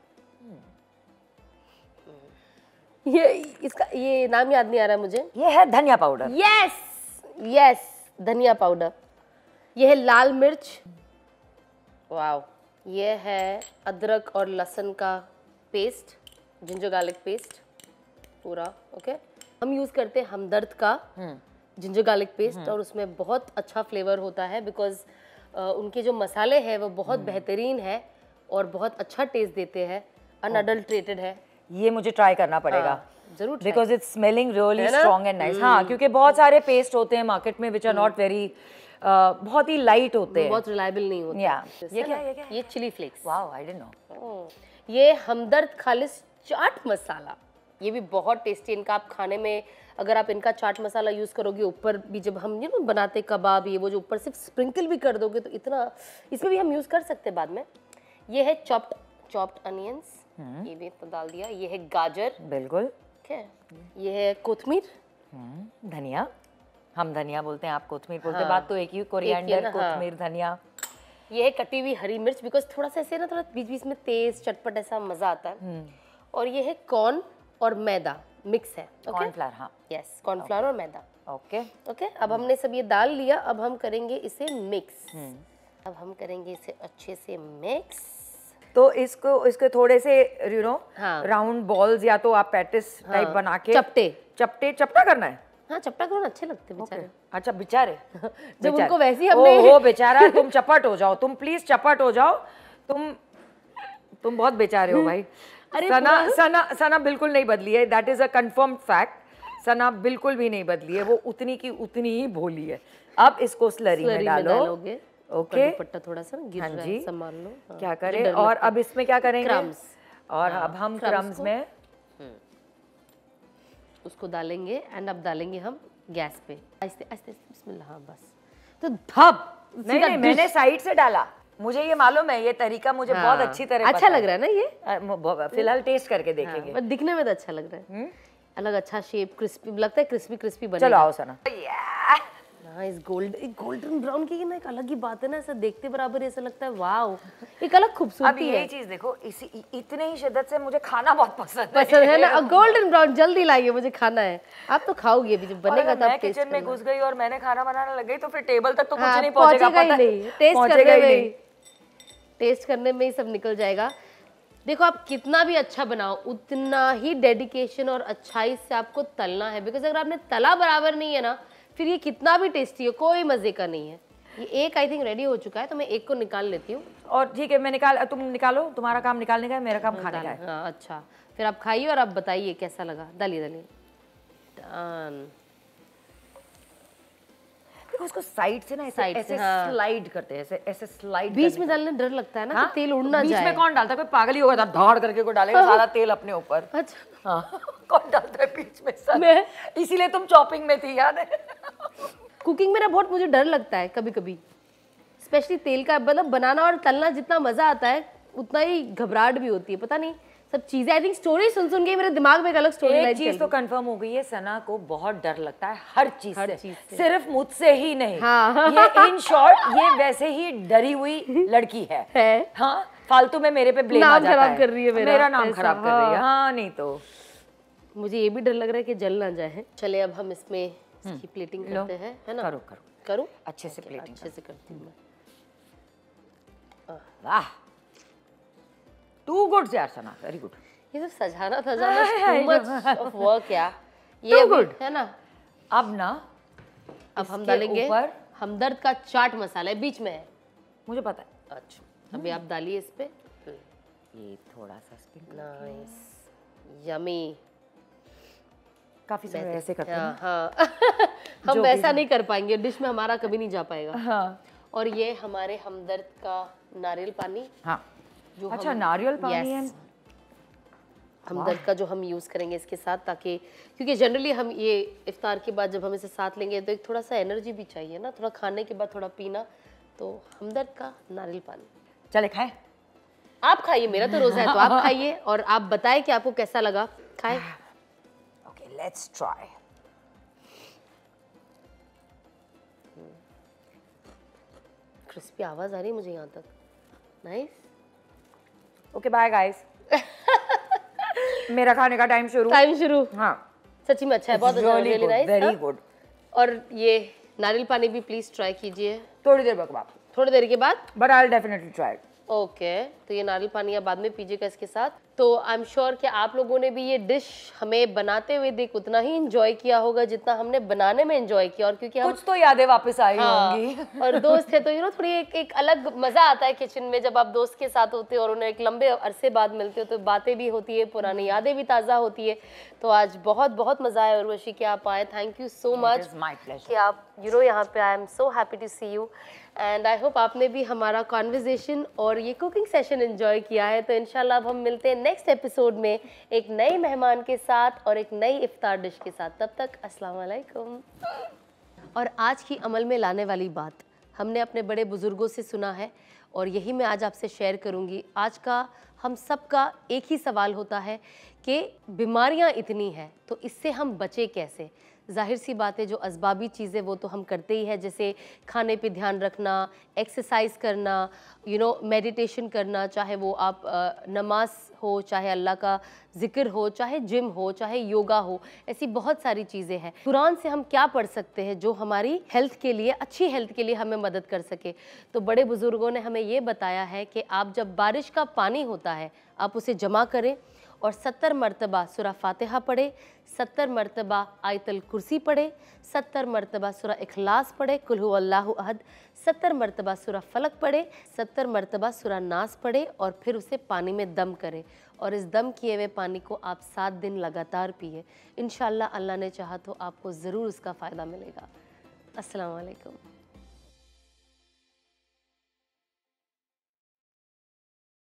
ये इसका ये नाम याद नहीं आ रहा मुझे। ये है धनिया पाउडर। यस धनिया पाउडर। ये है लाल मिर्च, वाओ। ये है अदरक और लहसुन का पेस्ट, जिंजर गार्लिक पेस्ट पूरा, ओके। हम यूज करते हैं हमदर्द का जिंजर गार्लिक पेस्ट, और उसमें बहुत अच्छा फ्लेवर होता है बिकॉज उनके जो मसाले हैं वो बहुत बेहतरीन है और बहुत अच्छा टेस्ट देते हैं, अनअडल्ट्रेटेड है। ये मुझे ट्राई करना पड़ेगा जरूर, because it's smelling really strong and nice. हाँ, क्योंकि बहुत सारे पेस्ट होते हैं मार्केट में विच आर नॉट वेरी, बहुत ही लाइट होते हैं, बहुत रिलायबल नहीं होते। ये क्या है? ये chilli flakes. Wow, I didn't know. ये हमदर्द खालिस चाट मसाला, ये भी बहुत टेस्टी। इनका आप खाने में अगर आप इनका चाट मसाला यूज करोगे, ऊपर भी जब हम बनाते कबाब, ये वो जो ऊपर सिर्फ स्प्रिंकल भी कर दोगे तो इतना, इसमें भी हम यूज कर सकते हैं बाद में। ये है चॉप्ड अनियंस, ये भी तो डाल दिया। ये है गाजर, बिल्कुल, ठीक है। ये है कोथमीर, धनिया, हम धनिया बोलते हैं, आप कोथमीर बोलते हैं, बात तो एक ही, कोरिएंडर, कोथमीर, धनिया। ये है कटी हुई हरी मिर्च, बिकॉज थोड़ा सा ऐसे ना, थोड़ा बीच बीच में तेज चटपट ऐसा मजा आता है। और ये है कॉर्न और मैदा मिक्स है, कॉर्नफ्लावर, हाँ, यस, कॉर्नफ्लावर और मैदा, ओके। अब हमने सब ये डाल लिया, अब हम करेंगे इसे मिक्स। अब हम करेंगे इसे अच्छे से मिक्स। तो इसके थोड़े से राउंड बॉल्स, या तो आप पैटिस टाइप बना के चपटा करना है। हाँ, चपटा करो ना, अच्छे लगते हैं बेचारे। अच्छा, बेचारे जब उनको वैसे ही हमने ओहो बेचारा, तुम चपट हो जाओ, तुम प्लीज चपट हो जाओ, तुम बहुत बेचारे हो भाई। सना बिल्कुल नहीं बदली है, that is a confirmed fact. Sana बिल्कुल भी नहीं बदली है, वो उतनी की उतनी ही भोली है। अब इसको स्लरी में डालोगे, ओके। दुपट्टा थोड़ा सा गिर रहा है, संभाल लो। क्या करें, और अब इसमें क्या करेंगे? क्रम्स। और अब हम क्रम्स में उसको डालेंगे, एंड अब डालेंगे हम गैस पे आहिस्ते आहिस्ते, बिस्मिल्लाह। हाँ बस, तो धप। नहीं, मैंने साइड से डाला, मुझे ये मालूम है, ये तरीका मुझे बहुत अच्छी तरह अच्छा लग रहा है ना ये। फिलहाल टेस्ट करके देखेंगे। दिखने में तो अच्छा लग रहा है, अलग अच्छा शेप, क्रिस्पी लगता है, क्रिस्पी बनेगा। चलो आओ सना। हाँ, इस गोल्डन ब्राउन की ना एक अलग ही बात है ना, ऐसा देखते बराबर ऐसा लगता है वाओ, एक अलग खूबसूरती है। अब ये चीज देखो, इतने ही शिद्दत से मुझे खाना बहुत पसंद है ना। गोल्डन ब्राउन जल्दी लाइए, मुझे खाना है। आप तो खाओगे भी, जब बनेगा तब। मैं किचन में घुस गई और मैंने खाना बनाने लग गई तो फिर टेबल तक तो कुछ नहीं पहुंचेगा, टेस्ट करने में ही सब निकल जाएगा। देखो, आप कितना भी अच्छा बनाओ, उतना ही डेडिकेशन और अच्छाई से आपको तलना है, बिकॉज अगर आपने तला बराबर नहीं है ना, फिर ये कितना भी टेस्टी हो, कोई मजे का नहीं है। ये एक आई थिंक रेडी हो चुका है, तो मैं एक को निकाल लेती हूँ। और ठीक है, मैं तुम निकालो, तुम्हारा काम निकालने का है, मेरा काम खाने का है। हाँ, अच्छा, फिर आप खाइए और आप बताइए कैसा लगा। डालिए डन। उसको साइड से ना ऐसे स्लाइड करते हैं, ऐसे स्लाइड। बीच में डालने डर लगता है ना, तेल उड़ ना जाए। बीच में कौन डालता है? कोई पागल ही होगा, धाड़ करके कोई डालेगा सारा तेल अपने ऊपर। अच्छा, हाँ, कौन डालता है बीच में? मैं, इसीलिए तुम चॉपिंग में थी, याद है? कुकिंग में ना बहुत मुझे डर लगता है कभी कभी, स्पेशली तेल का, मतलब बनाना और तलना जितना मजा आता है उतना ही घबराहट भी होती है। पता नहीं, सब चीजें आई थिंक स्टोरी सुन के मेरे दिमाग में एक अलग स्टोरी लाइन चीज तो कंफर्म हो गई है, सना को बहुत डर लगता है हर चीज से, सिर्फ मुझसे ही नहीं। हाँ। ये इन शॉर्ट, ये वैसे ही डरी हुई लड़की है। हाँ, फालतू में मेरे पे ब्लेम आ जाता है, नाम खराब कर रही है मेरा नाम खराब कर रही है। हाँ, नहीं तो मुझे ये भी डर लग रहा है कि जल ना जाए। चले, अब हम इसमें इसकी प्लेटिंग करते हैं, है ना? करो अच्छे से प्लेटिंग अच्छे से करती हूँ मैं। वाह, टू गुड यार सना, वेरी गुड। ये सब सजाना था, टू मच ऑफ वर्क यार। ये गुड है ना। अब हम डालेंगे हमदर्द का चाट मसाला है, बीच में है, मुझे पता है। अच्छा, अभी आप डालिए इस पे। ये थोड़ा सा स्प्रिंकल, नाइस, यमी। काफी सारे ऐसे करते हैं। हाँ। हम वैसा नहीं कर पाएंगे, डिश में हमारा कभी नहीं जा पाएगा। हाँ। और ये हमारे हमदर्द का नारियल पानी। हाँ, अच्छा, नारियल पानी है। हमदर्द का जो हम यूज़ करेंगे इसके साथ, ताकि क्योंकि जनरली हम ये इफ्तार के बाद जब हम इसे साथ लेंगे तो एक थोड़ा सा एनर्जी भी चाहिए ना, थोड़ा खाने के बाद थोड़ा पीना, तो हमदर्द का नारियल पानी। चले खाएं। आप खाइए, मेरा तो रोज़ा है तो आप खाइए और आप बताएं कि आपको कैसा लगा। खाएं। Okay, let's try. क्रिस्पी आवाज़ आ रही है मुझे यहाँ तक। नाइस। Okay bye guys. मेरा खाने का टाइम शुरू। हाँ, सच्ची में अच्छा है, बहुत अच्छा, रियली नाइस, वेरी गुड। और ये नारियल पानी भी प्लीज ट्राई कीजिए थोड़ी देर बाद, थोड़ी देर के बाद, but I will definitely try. Okay, तो ये नारियल पानी आप बाद में पीजिएगा इसके साथ। तो आई एम श्योर कि आप लोगों ने भी ये डिश हमें बनाते हुए देख उतना ही एंजॉय किया होगा जितना हमने बनाने में एंजॉय किया। और क्योंकि हम कुछ तो यादें वापस आई होंगी। और दोस्त थे तो थोड़ी एक अलग मजा आता है किचन में जब आप दोस्त के साथ होते हो और उन्हें एक लंबे अरसे बाद मिलते हो, तो बातें भी होती है, पुरानी यादें भी ताज़ा होती है। तो आज बहुत बहुत मजा आया उर्वशी कि आप आए। थैंक यू सो मच कि आप यहाँ पे आए। I am so happy to see you and I hope आपने भी हमारा कॉन्वर्जेशन और ये कुकिंग सेशन एंजॉय किया है। तो इंशाल्लाह अब हम मिलते हैं नेक्स्ट एपिसोड में एक नए मेहमान के साथ और एक नई इफ्तार डिश के साथ। तब तक अस्सलाम वालेकुम। और आज की अमल में लाने वाली बात हमने अपने बड़े बुजुर्गों से सुना है और यही मैं आज आपसे शेयर करूंगी। आज का हम सबका एक ही सवाल होता है कि बीमारियां इतनी हैं तो इससे हम बचे कैसे। जाहिर सी बात है, जो असबाबी चीज़ें वो तो हम करते ही हैं, जैसे खाने पे ध्यान रखना, एक्सरसाइज करना, मेडिटेशन करना, चाहे वो आप नमाज हो, चाहे अल्लाह का जिक्र हो, चाहे जिम हो, चाहे योगा हो, ऐसी बहुत सारी चीज़ें हैं। कुरान से हम क्या पढ़ सकते हैं जो हमारी हेल्थ के लिए, अच्छी हेल्थ के लिए हमें मदद कर सके। तो बड़े बुज़ुर्गों ने हमें ये बताया है कि आप जब बारिश का पानी होता है आप उसे जमा करें और 70 मरतबा सूरा फातिहा पढ़े, 70 मरतबा आयतल कुर्सी पढ़े, 70 मरतबा सूरा इखलास पढ़े, कुल हु अल्लाहु अहद, 70 मरतबा सूरा फलक पढ़े, 70 मरतबा सूरा नास पढ़े और फिर उसे पानी में दम करें। और इस दम किए हुए पानी को आप 7 दिन लगातार पिए। इंशाअल्लाह अल्लाह ने चाहा तो आपको ज़रूर उसका फ़ायदा मिलेगा। अस्सलाम वालेकुम।